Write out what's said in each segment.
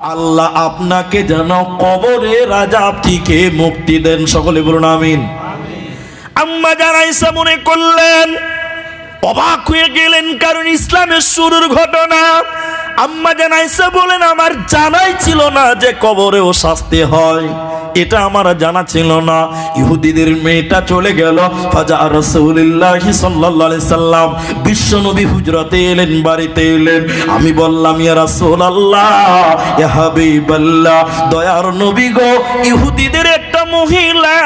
আল্লাহ আপনাকে যেন কবরের আযাব থেকে মুক্তি দেন, সকলে বলুন আমিন। আম্মা জান আয়েশা মনে করলেন, অবাক হয়ে গেলেন, কারণ ইসলামের শুরুর ঘটনা। আম্মা জান আয়েশা বলেন, আমার জানাই ছিল না যে কবরেও শাস্তি হয়, এটা আমার জানা ছিল না। ইহুদিদের মেয়েটা চলে গেল, ফাজা রাসূলুল্লাহ সাল্লাল্লাহু আলাইহি সাল্লাম বিশ্ব নবী হুজরাতে এলেন, বাড়িতে এলেন। আমি বললাম, ইয়া রাসূলুল্লাহ, ইয়া হাবিবাল্লাহ, দয়ার নবী গো, ইহুদিদের একটা মহিলা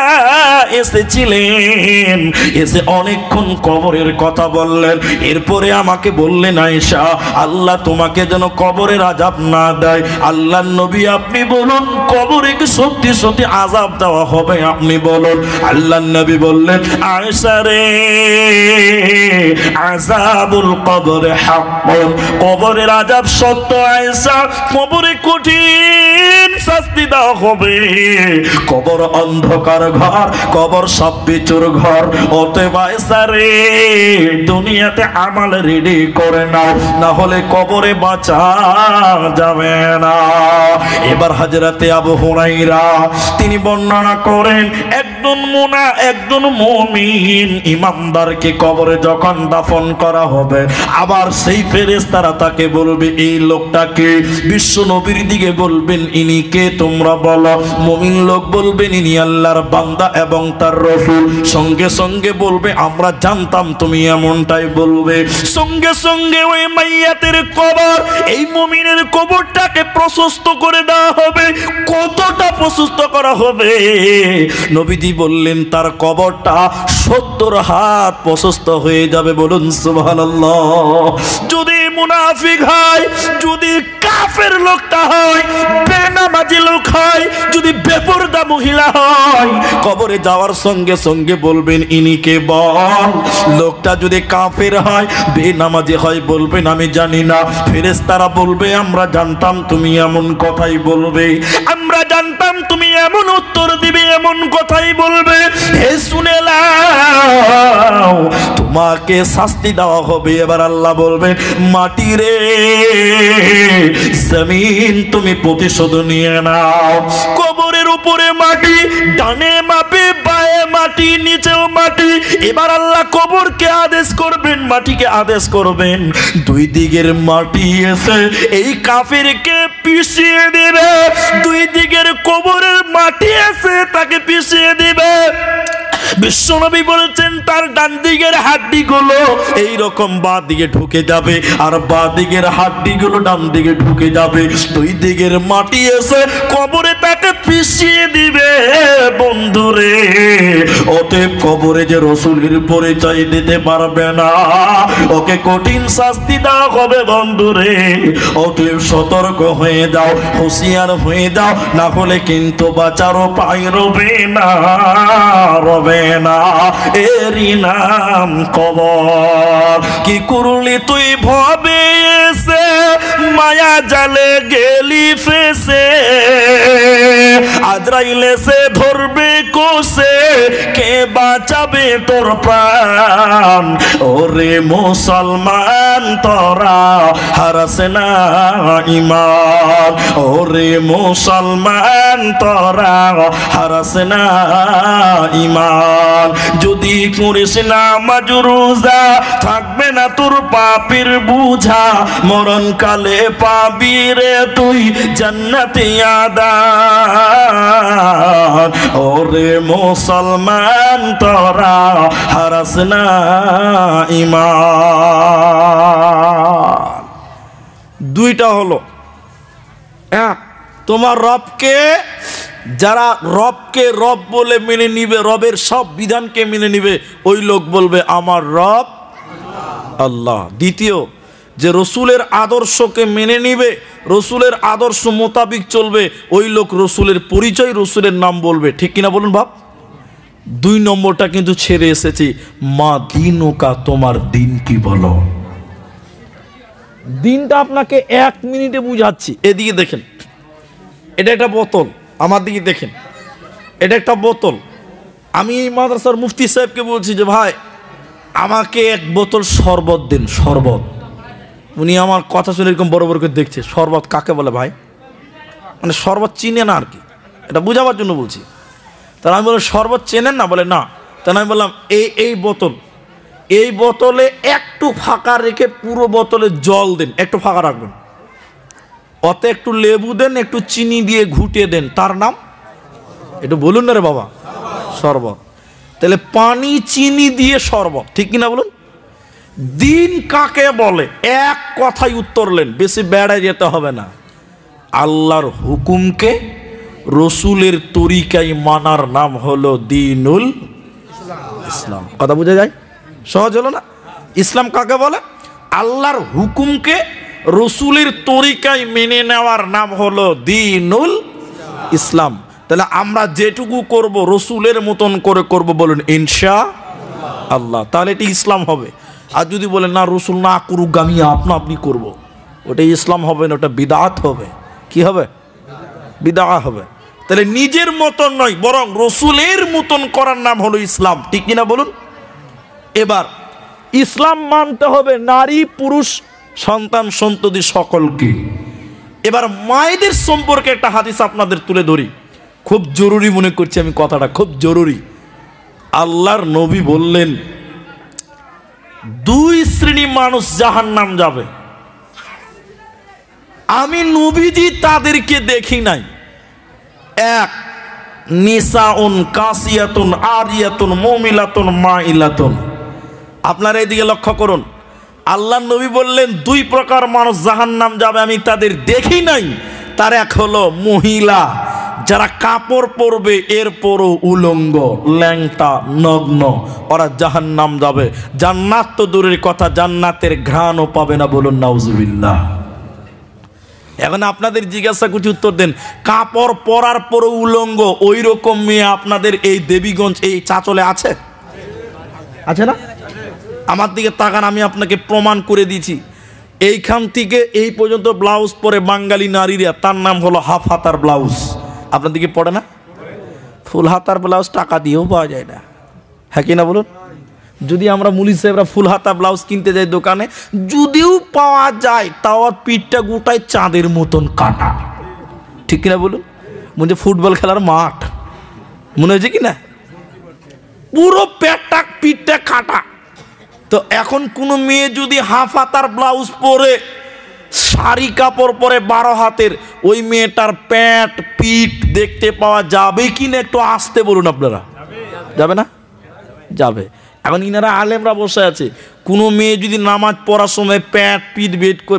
এসেছিলেন, এসে অনেকক্ষণ কবরের কথা বললেন। এরপরে আমাকে বললেন, আয়েশা, আল্লাহ তোমাকে যেন কবরের আযাব না দেয়। আল্লাহর নবী, আপনি বলুন, কবরে কি সত্যি সত্যি আযাব দেওয়া হবে? আপনি বলুন। আল্লাহর নবী বললেন, আয়েশা রে, আযাবুল কবর হাক্কুন, কবরের আযাব সত্য আয়েশা, কবরে কঠিন শাস্তি দেওয়া হবে। কবর অন্ধকার ঘর, কবর সব বিচুর ঘর। অতএব আয়েশা রে, দুনিয়াতে আমাল রেডি করে নাও, না হলে কবরে বাঁচা যাবে না। এবার হযরতে আবু হুরায়রা তিনি বর্ণনা করেন, একজন মুমিন ইমানদারকে কবরে যখন দাফন করা হবে, আবার সেই ফেরেশতারা তাকে বলবে, এই লোকটাকে, বিশ্ব নবীর দিকে বলবেন, ইনি কে তোমরা বলো। মুমিন লোক বলবেন, ইনি আল্লাহর বান্দা এবং তার রাসূল। সঙ্গে সঙ্গে বলবে, আমরা জানতাম তুমি এমনটাই বলবে। সঙ্গে সঙ্গে ওই মাইয়াতের কবর, এই মুমিনের কবরটাকে প্রশস্ত করে দেওয়া হবে। কতটা প্রশস্ত করা হবে? নবীজি বললেন, তার কবরটা 70 হাত প্রশস্ত হয়ে যাবে। বলুন সুবহানাল্লাহ। যদি মুনাফিক হয়, যদি কাফের লোকটা হয়, বেনামাজি লোক হয়, যদি বেপরদা মহিলা হয়, কবরে যাওয়ার সঙ্গে সঙ্গে বলবেন, ইনি কে বল। লোকটা যদি কাফের হয়, বেনামাজি হয়, বলবেন, আমি জানি না। ফেরেশতারা বলবে, আমরা জানতাম তুমি এমন কথাই বলবে, আমরা জানতাম তুমি এমন উত্তর দিবে, এমন কথাই বলবে। হে শুনে নাও, তোমাকে শাস্তি দেওয়া হবে। এবার আল্লাহ বলবে, মাটি রে, জমিন তুমি প্রতিশোধ নিয়ে নাও। কবরের উপরে মাটি, ডানে মাপে বায়ে মাটি, নিচেও মাটি। এবার আল্লাহ কবরকে আদেশ করবেন, মাটিকে আদেশ করবেন, দুই দিকের মাটি এসে এই কাফিরকে পিষিয়ে দিবে। দুই দিকের কবরের মাটি এসে তাকে পিষিয়ে দিবে। বিশ্বনবী বলছেন, তার ডান দিকের হাড্ডিগুলো এইরকম বাঁ দিকে ঢুকে যাবে, আর বাঁ দিকের হাড্ডিগুলো ডান দিকে ঢুকে যাবে। দুই দিকের মাটি এসে কবরে তাকে পিষিয়ে দিবে। বন্ধুরে, অতএব কবরে যে রাসূলের পরিচয় দিতে পারবে না, ওকে কঠিন শাস্তি দেওয়া হবে। বন্ধুরে, অতএব সতর্ক হয়ে যাও, হুঁশিয়ার হয়ে যাও, না হলে কিন্তু বাঁচার উপায় রবে না, রবে না। এরই নাম কবর। কি করলি তুই ভবে এসে, মায়া জালে গেলি ফেসে, আজরাইল এসে ধরবে কোষে, কে বাঁচাবে তোর প্রাণ? ওরে মুসলমান, তোরা হারাস না ঈমান। ওরে মুসলমান, তোরা হারাস না ঈমান। যদি করিস না নামাজ রোজা, থাকবে না তোর পাপের বুঝা। মরণকালে পাবি রে তুই জান্নাতে আদান। ওরে মুসলমান, তোরা হারাস না ঈমান। দুইটা হলো, এক, তোমার রবকে, যারা রবকে রব বলে মেনে নিবে, রবের সব বিধানকে মেনে নিবে, ওই লোক বলবে আমার রব আল্লাহ। দ্বিতীয়, যে রসুলের আদর্শকে মেনে নিবে, রসুলের আদর্শ মোতাবিক চলবে, ওই লোক রসুলের পরিচয়, রসুলের নাম বলবে। ঠিক কিনা বলুন বাপ? দুই নম্বরটা কিন্তু ছেড়ে এসেছি। মা দিনুকা, তোমার দিন কি বলো। দিনটা আপনাকে 1 মিনিটে বুঝাচ্ছি। এদিকে দেখেন, এটা একটা বোতল, আমার দিকে দেখেন, এটা একটা বোতল। আমি এই মাদ্রাসার মুফতি সাহেবকে বলছি যে ভাই আমাকে 1 বোতল শরবত দিন, শরবত। উনি আমার কথা শুনে এরকম বড় বড় করে দেখছে, শরবত কাকে বলে ভাই? মানে শরবত চিনে না আর কি, এটা বোঝাবার জন্য বলছি। তাহলে আমি বললাম শরবত চেনেন না? বলে না। তাহলে আমি বললাম এই বোতল, এই বোতলে একটু ফাঁকা রেখে পুরো বোতলে জল দেন, একটু ফাঁকা রাখবেন, অতে একটু লেবু দেন, একটু চিনি দিয়ে ঘুটিয়ে দেন, তার নাম একটু বলুন না রে বাবা, শরবত। তাহলে পানি চিনি দিয়ে শরবত, ঠিক কিনা বলুন? দিন কাকে বলে? এক কথাই উত্তরলেন, বেশি বেড়ায় যেতে হবে না। আল্লাহর হুকুমকে রসুলের তরিকায় মানার নাম হলো দ্বীনুল ইসলাম। কথা বোঝা যায়? সহজ হলো না? ইসলাম কাকে বলে? আল্লাহর হুকুমকে রসুলের তরিকায় মেনে নেওয়ার নাম হলো দ্বীনুল ইসলাম। তাহলে আমরা যেটুকু করব রসুলের মতন করে করব, বলুন ইনশাআল্লাহ, তাহলে এটি ইসলাম হবে। আর যদি বলেন না রসুল না করুক, আমি আপনি করব, ওটাই ইসলাম হবে না, ওটা বিদআত হবে। কি হবে? বিদআত হবে। তাহলে নিজের মতন নয়, বরং রসুলের মতন করার নাম হলো ইসলাম, ঠিক কিনা বলুন? এবার ইসলাম মানতে হবে নারী পুরুষ সন্তান সন্ততি সকলকে। এবার মায়েদের সম্পর্কে একটা হাদিস আপনাদের তুলে ধরি, খুব জরুরি মনে করছি আমি, কথাটা খুব জরুরি। আল্লাহর নবী বললেন 2 শ্রেণী মানুষ জাহান্নাম যাবে, আমি নবীজি তাদেরকে দেখি নাই। 1, নিসাউন কাসিয়াতুন আরিয়াতুন মুমিলাতুন মাইলাতুন। আপনারা এদিকে লক্ষ্য করুন, আল্লাহর নবী বললেন 2 প্রকার মানুষ জাহান্নাম যাবে, আমি তাদের দেখি নাই। তার এক হলো মহিলা যারা কাপড় পরবে এরপরও উলঙ্গ, ল্যাংটা, নগ্ন, ওরা জাহান্নাম যাবে। জান্নাত তো দূরের কথা, জান্নাতের ঘ্রাণও পাবে না, বলুন নাউজুবিল্লাহ। এখন আপনাদের জিজ্ঞাসা কিছু উত্তর দেন, কাপড় পরার পরও উলঙ্গ ওই রকম মেয়ে আপনাদের এই দেবীগঞ্জ এই চাচলে আছে? আছে না? আমার দিকে তাকান, আমি আপনাকে প্রমাণ করে দিয়েছি। এইখান থেকে এই পর্যন্ত ব্লাউজ পরে বাঙালি নারীরা, তার নাম হলো হাফ হাতার ব্লাউজ। আপনার দিকে পড়ে না? ফুল হাতার ব্লাউজ টাকা দিয়েও পাওয়া যায় না, হ্যাঁ কিনা বলুন? যদি আমরা মুলি সাহেবরা ফুল হাতা ব্লাউজ কিনতে যাই দোকানে, যদিও পাওয়া যায় তাও পিঠটা গোটায় চাঁদের মতন কাটা, ঠিক কিনা বলুন? মনে ফুটবল খেলার মাঠ মনে হয়েছে কিনা? পুরো পেটটা পিঠটা কাটা। তো এখন কোনো মেয়ে যদি হাফ হাতার ব্লাউজ পরে শাড়ি কাপড় পরে 12 হাতের, ওই মেয়েটার প্যাট পিঠ দেখতে পাওয়া যাবে কিনা? একটু আসতে বলুন আপনারা। যাবে না? যাবে। এখন ইনারা আলেমরা বসে আছে, কোনো মেয়ে যদি নামাজ পড়ার সময় প্যাট পিঠ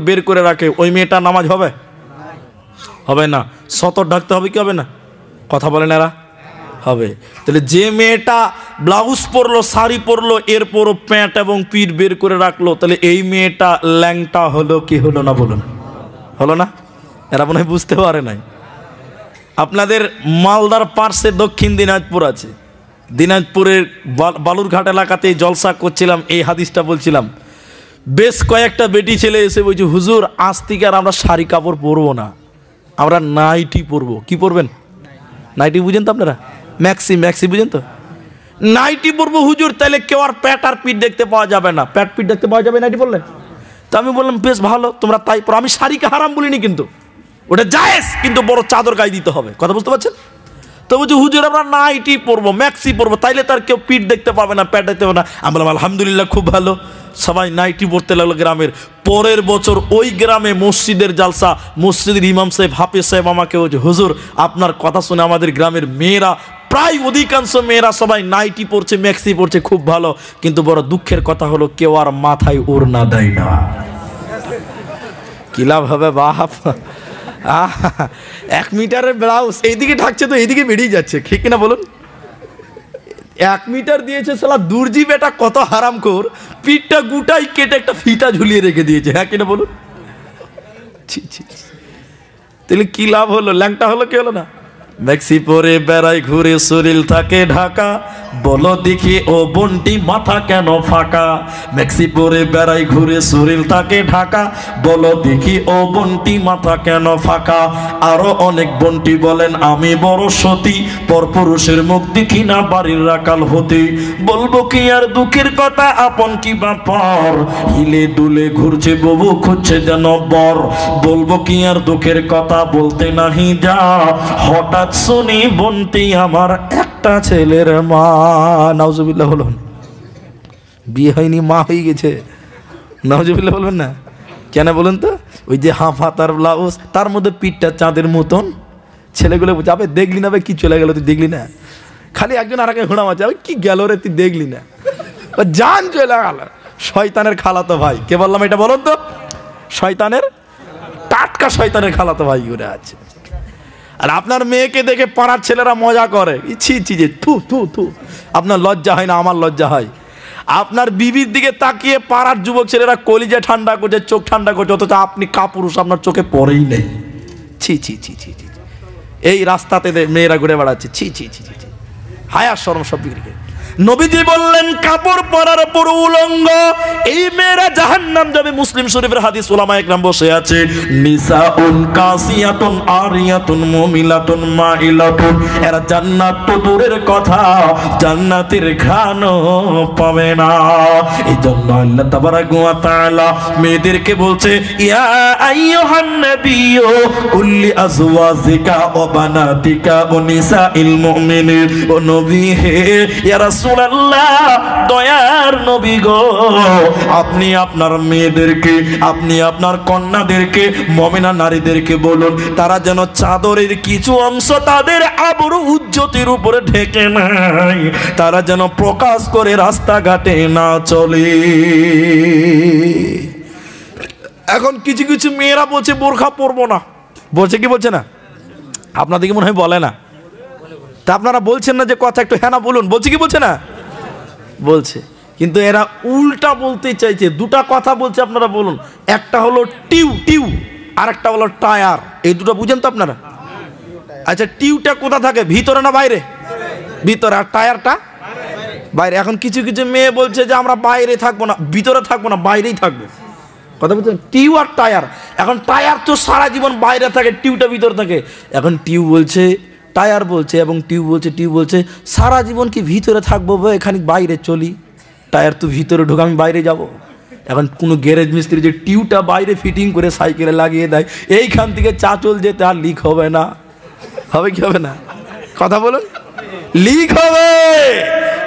বের করে রাখে, ওই মেয়েটার নামাজ হবে? হবে না। সতর ঢাকতে হবে কি হবে না? কথা বলেন এরা? হবে। তাহলে যে মেয়েটা ব্লাউজ পরলো, শাড়ি পরলো, এরপরও প্যান্ট এবং পিঠ বের করে রাখলো, তাহলে এই মেয়েটা ল্যাংটা হলো কি হলো না? বলুন, হলো না? এরা মনে হয় বুঝতে পারে নাই। আপনাদের মালদার পার্শ্বে দক্ষিণ দিনাজপুর আছে, দিনাজপুরের বালুরঘাট এলাকাতে জলসা করছিলাম, এই হাদিসটা বলছিলাম। বেশ কয়েকটা বেটি ছেলে এসে বলছে, হুজুর আজ থেকে আর আমরা শাড়ি কাপড় পরবো না, আমরা নাইটি পরবো। কি পরবেন? নাইটি বুঝেন তো আপনারা? ম্যাক্সি বুঝেন তো? নাইটি পরবো হুজুর, তাহলে কেউ আর প্যাট আর পিঠ দেখতে পাওয়া যাবে না। প্যাট পিঠ দেখতে পাওয়া যাবে নাইটি বললে? তো আমি বললাম বেশ ভালো, তোমরা তাই পরো। আমি শাড়িকে হারাম বলিনি, কিন্তু ওটা জায়েজ, কিন্তু বড় চাদর গায়ে দিতে হবে। কথা বুঝতে পারছেন তো? বলছি হুজুর আমরা নাইটি পরবো, ম্যাক্সি পরবো, তাইলে তার কেউ পিঠ দেখতে পাবে না, প্যাট দেখতে পাবে না। আমি বললাম আলহামদুলিল্লাহ, খুব ভালো। সবাই নাইটি পরতে লাগলো গ্রামের। পরের বছর ওই গ্রামে মসজিদের জালসা, মসজিদের ইমাম সাহেব হাফেজ সাহেব আমাকে বলছে, হুজুর আপনার কথা শুনে আমাদের গ্রামের মেয়েরা, প্রায় অধিকাংশ মেয়েরা সবাই নাইটি পরছে, ম্যাক্সি পরছে, খুব ভালো, কিন্তু বড় দুঃখের কথা হলো কেউ আর মাথায় ওড়না দেয় না। কি লাভ হবে বাপ? 1 মিটারের ব্লাউজ এইদিকে ঢাকছে তো এইদিকে বেরিয়ে যাচ্ছে, ঠিক কিনা বলুন? 1 মিটার দিয়েছে শালা দুর্জি বেটা, কত হারামখোর, পিঠটা গুটাই কেটে একটা ফিতা ঝুলিয়ে রেখে দিয়েছে, হ্যাঁ কিনা বলুন? তাহলে কি লাভ হলো? ল্যাংটা হলো কি হলো না? ম্যাক্সি পরে বেড়াই ঘুরে শরীর থাকে ঢাকা, বলো দেখি ও বন্টি মাথা কেন ফাঁকা। ম্যাক্সি পরে বেড়াই ঘুরে শরীর থাকে ঢাকা, বলো দেখি ও বন্টি মাথা কেন ফাঁকা। আরো অনেক বন্টি বলেন আমি বড় সতী, পরপুরুষের মুখ দেখি না বাড়ির রাকাল হতে। বলবো কি আর দুঃখের কথা আপন কি বাপর, হিলে দুলে ঘুরছে ববু খুঁজছে যেন বর। বলবো কি আর দুঃখের কথা বলতে নাহি যা, হঠাৎ শুনি বন্টি আমার একটা ছেলের মা। নাউজুবিল্লাহ বলুন, বিয়ে হয়নি মা হয়ে গেছে। নাউজুবিল্লাহ বলবেন না কেন বলুন তো? ওই যে হাফ হাতার ব্লাউজ, তার মধ্যে পিঠটা চাঁদের মতন। ছেলেগুলো বলছে আবে দেখলি না, কি চলে গেল তুই দেখলি না? খালি একজন আর ঘোড়া মারছে, কি গেল রে তুই দেখলি না? জান চলে গেল। শয়তানের খালাতো ভাই। কে বললাম এটা বলুন তো? শয়তানের, টাটকা শয়তানের খালাতো ভাই ঘুরে আছে। আর আপনার মেয়েকে দেখে পাড়ার ছেলেরা মজা করে, ইচ্ছি যে থু থু থু। আপনার লজ্জা হয় না? আমার লজ্জা হয়। আপনার বিবির দিকে তাকিয়ে পাড়ার যুবক ছেলেরা কলিজা ঠান্ডা করছে, চোখ ঠান্ডা করছে, অথচ আপনি কাপুরুষ, আপনার চোখে পড়েই নেই। ছি ছি ছি ছি ছি। এই রাস্তাতে মেয়েরা ঘুরে বেড়াচ্ছে, ছি ছি ছি ছি। হায়া শরম সব বিক্রি। নবীজি বললেন কাপড় পরার পর উলঙ্গ এই মেয়েরা জাহান্নাম যাবে। মুসলিম শরীফের হাদিস, উলামায়ে কেরাম বসে আছে। নিসাউন কাসিয়াতুন আরিয়াতুন মুমিলাতুন মাইলাতুন, এরা জান্নাত তো দূরের কথা, জান্নাতের ঘ্রাণও পাবে না। এই জন্য আল্লাহ তাবারাকা ওয়া তাআলা মেয়েদেরকে বলছে ইয়া আইয়ুহান নাবিয়্যু কুল্লি আজওয়াজিকা ওয়া বানাতিকা ওয়া নিসাইল মুমিনিন। ও নবী হে, ইয়া রাসূলুল্লাহ, দয়ার নবী গো, আপনি আপনার মেয়েদেরকে, আপনি আপনার কন্যাদেরকে, মুমিনা নারীদেরকে বলুন তারা যেন চাদরের কিছু অংশ তাদের আবরু উজ্জতির উপরে ঢেকে নাই, তারা যেন প্রকাশ করে রাস্তাঘাটে না চলে। এখন কিছু কিছু মেয়েরা বলছে বোরখা পরবো না, বলছে কি বলছে না? আপনাদেরকে মনে হয় বলে না, তা আপনারা বলছেন না যে কথা একটু হ্যাঁ না বলুন। বলছে কি বলছে না? বলছে, কিন্তু এরা উল্টা বলতে চাইছে। দুটা কথা বলছে, আপনারা বলুন। একটা হলো টিউ টিউ, আর একটা হলো টায়ার। এই দুটো বুঝেন তো আপনারা? আচ্ছা, টিউটা কোথা থাকে, ভিতরে না বাইরে? ভিতরে। আর টায়ারটা বাইরে। এখন কিছু কিছু মেয়ে বলছে যে আমরা বাইরে থাকবো না, ভিতরে থাকবো না, বাইরেই থাকবো। কথা বলছেন? টিউ আর টায়ার। এখন টায়ার তো সারা জীবন বাইরে থাকে, টিউটা ভিতরে থাকে। এখন টিউ বলছে, টায়ার বলছে, এবং টিউ বলছে সারা জীবন কি ভিতরে থাকবো, এখানে বাইরে চলি। টায়ার তো ভিতরে ঢোকে, আমি বাইরে যাব। এখন কোনো গ্যারেজ মিস্ত্রি যে টিউটা বাইরে ফিটিং করে সাইকেলে লাগিয়ে দেয়, এইখান থেকে চাচল যেতে আর লিক হবে না। হবে কি হবে না? কথা বলুন, লিক হবে।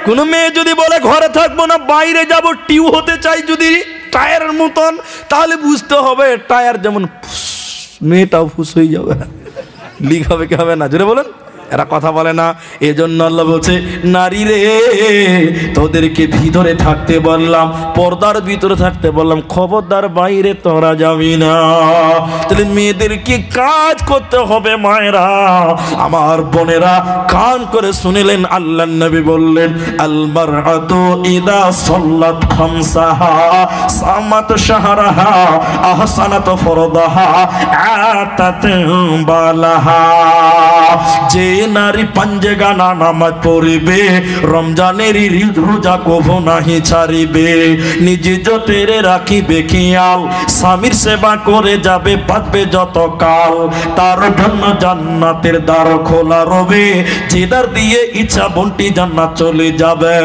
কোনো মেয়ে যদি বলে ঘরে থাকবো না, বাইরে যাব, টিউ হতে চাই যদি টায়ারের মতন, তাহলে বুঝতে হবে টায়ার যেমন মেয়েটাও ফুস হয়ে যাবে। লিক হবে কি হবে না? জোরে বলুন। এরা কথা বলে না। এজন্য আল্লাহ বলছে নারী রে, তোদেরকে ভিতরে থাকতে বললাম, পর্দার ভিতরে থাকতে বললাম, খবরদার বাইরে তোরা যাবি না। তাহলে মেয়েদেরকে কাজ করতে হবে। মায়েরা, আমার বোনেরা, কান করে শুনিলেন, আল্লাহর নবী বললেন আল মারআতু ইদা সাল্লাত খামসাহা সামাত শাহরাহা আহসানাত ফরদাহা আতাত বালাহা। যে নারী পাঞ্জে গানা নামাজ পড়িবে, রমজানের রোজা কভু নাহি ছাড়িবে, নিজে যতেরে রাখিবে খেয়াল, স্বামীর সেবা করে যাবে বাঁচবে যত কাল, তার জন্য জান্নাতের দ্বার খোলা রবে, যে দ্বার দিয়ে ইচ্ছা বন্টি জান্নাত চলে যাবে।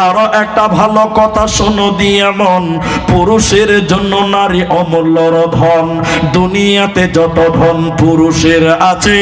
আরো একটা ভালো কথা শোনো দিয়ে মন, পুরুষের জন্য নারী অমূল্য ধন। দুনিয়াতে যত ধন পুরুষের আছে,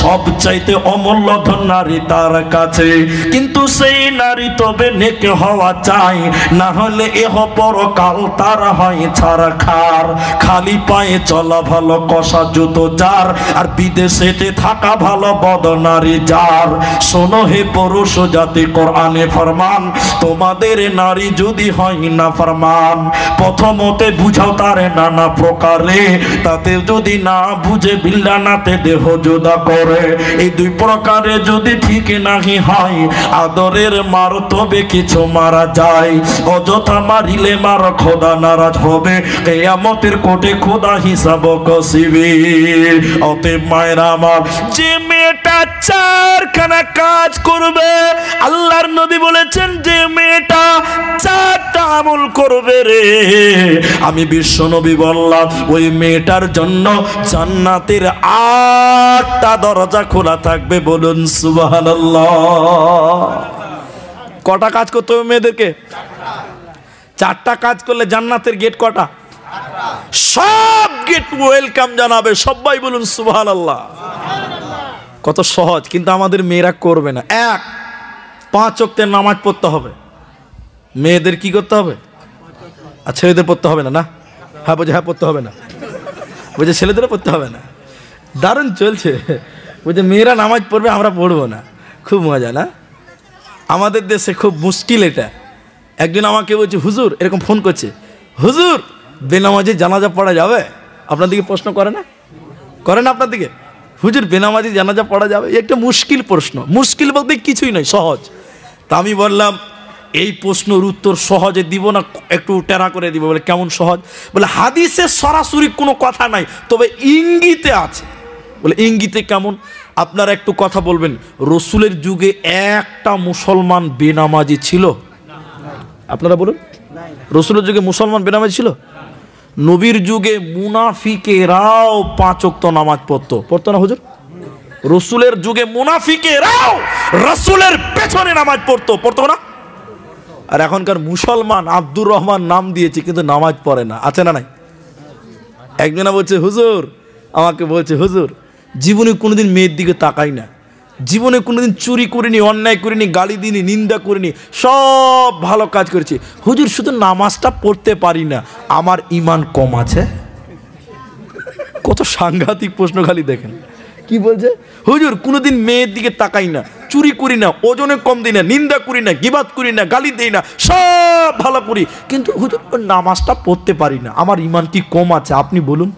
সবচাইতে অমূল্য ধন নারী তার কাছে। কিন্তু সেই নারী তবে নেক হওয়া চাই, না হলে এহ পরকাল তার হয় ছারখার। খালি পায়ে চলা ভালো কষা জুতো যার, আর বিদেশেতে থাকা ভালো বদ নারী যার। শোনো হে পুরুষ জাতি, কোরআনে ফরমান, তোমাদের নারী যদি হয় না ফরমান, প্রথমতে বুঝাও তারে নানা প্রকারে, তাতে যদি না বুঝে বিল্লানাতে দেহ জুদা করে। এই দুই প্রকার কারে যদি ঠিক নাহি হয়, আদরের মার তবে কিছু মারা যায়। অযথা মারিলে মার খোদা নারাজ হবে, কিয়ামতের কোটে খোদা হিসাব কষিবে। অতএব মায়েরা আমার, যে মেয়েটা চারখানা কাজ করবে, আল্লাহর নবী বলেছেন যে মেয়েটা চারটা আমল করবে রে, আমি বিশ্ব নবী বললাম ওই মেয়েটার জন্য জান্নাতের 8টা দরজা খোলা থাকবে। বলুন সুবহানাল্লাহ। কটা কাজ করতে হবে মেয়েদেরকে? 4টা কাজ করলে জান্নাতের গেট কটা? সব গেট ওয়েলকাম জানাবে। সবাই বলুন সুবহানাল্লাহ। কত সহজ, কিন্তু আমাদের মেয়েরা করবে না। 5 ওয়াক্তের নামাজ পড়তে হবে। মেয়েদের কি করতে হবে? আর ছেলেদের পড়তে হবে না? না, হ্যাঁ বলছে হ্যাঁ পড়তে হবে না, বলছে ছেলেদেরও পড়তে হবে না। দারুণ চলছে। বলছে মেয়েরা নামাজ পড়বে, আমরা পড়বো না। খুব মজা না? আমাদের দেশে খুব মুশকিল এটা। একজন আমাকে বলছে, হুজুর, এরকম ফোন করছে, হুজুর বেনামাজি জানাজা পড়া যাবে? আপনার দিকে প্রশ্ন করে না? করে না আপনার দিকে? হুজুর বেনামাজি জানাজা পড়া যাবে? একটা মুশকিল প্রশ্ন। মুশকিল বলতে কিছুই নয়, সহজ। তা আমি বললাম এই প্রশ্নের উত্তর সহজে দিব না, একটু টেরা করে দিব। বলে কেমন সহজ? বলে হাদিসে সরাসরি কোনো কথা নাই, তবে ইঙ্গিতে আছে। বলে ইঙ্গিতে কেমন? আপনারা একটু কথা বলবেন। রসুলের যুগে একটা মুসলমান বেনামাজি ছিল? আপনারা বলুন, রসুলের যুগে মুসলমান বেনামাজি ছিল? নবীর যুগে মুনাফিকেরাও 5 ওয়াক্ত নামাজ পড়তো না হুজুর? রসুলের যুগে মুনাফিকেরাও রসুলের পেছনে নামাজ পড়তো না? আর এখনকার মুসলমান আব্দুর রহমান নাম দিয়েছে, কিন্তু নামাজ পড়ে না। আছে না নাই? একজনা বলছে হুজুর, আমাকে বলছে হুজুর জীবনে কোনোদিন মেয়ের দিকে তাকাই না, জীবনে কোনোদিন চুরি করিনি, অন্যায় করিনি, গালি দিইনি, নিন্দা করিনি, সব ভালো কাজ করেছি হুজুর, শুধু নামাজটা পড়তে পারি না, আমার ঈমান কম আছে? কত সাংঘাতিক প্রশ্ন খালি দেখেন। কি বলছে? হুজুর কোনোদিন মেয়ের দিকে তাকাই না, চুরি করি না, ওজনে কম দিই না, নিন্দা করি না, গিবাত করি না, গালি দিই না, সব ভালো করি, কিন্তু হুজুর নামাজটা পড়তে পারি না, আমার ঈমান কি কম আছে? আপনি বলুন।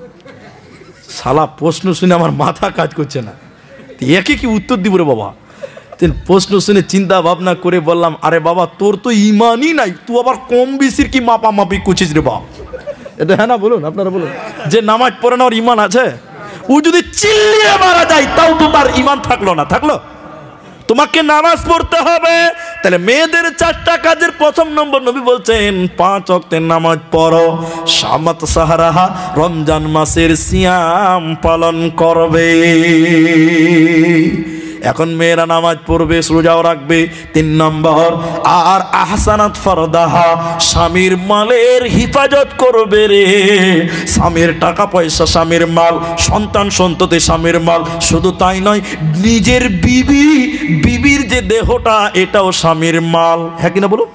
শালা প্রশ্ন শুনে আমার মাথা কাজ করছে না, একে কি উত্তর দিব রে বাবা? প্রশ্ন শুনে চিন্তা ভাবনা করে বললাম, আরে বাবা তোর তো ঈমানই নাই, তুই আবার কম বেশির কি মাপামাপি করছিস রে বাপ? এটা হ্যাঁ না বলুন, আপনারা বলুন। যে নামাজ পড়ে না ওর ঈমান আছে? ও যদি চিল্লিয়ে মারা যায় তাও তো তার ঈমান থাকলো না। থাকলো? তোমাকে নামাজ পড়তে হবে। তাহলে মেয়েদের 4টা কাজের প্রথম নম্বর নবী বলছেন 5 ওয়াক্তের নামাজ পড়ো, শামাত সাহারাহা, রমজান মাসের সিয়াম পালন করবে। এখন মেয়েরা নামাজ পড়বে, রোজাও রাখবে। 3 নম্বর, আর আহসানাত ফরদাহা, স্বামীর মালের হিফাজত করবে রে। স্বামীর টাকা পয়সা স্বামীর মাল, সন্তান সন্ততি স্বামীর মাল। শুধু তাই নয়, নিজের বিবির যে দেহটা এটাও স্বামীর মাল। হ্যাঁ কিনা বলুন?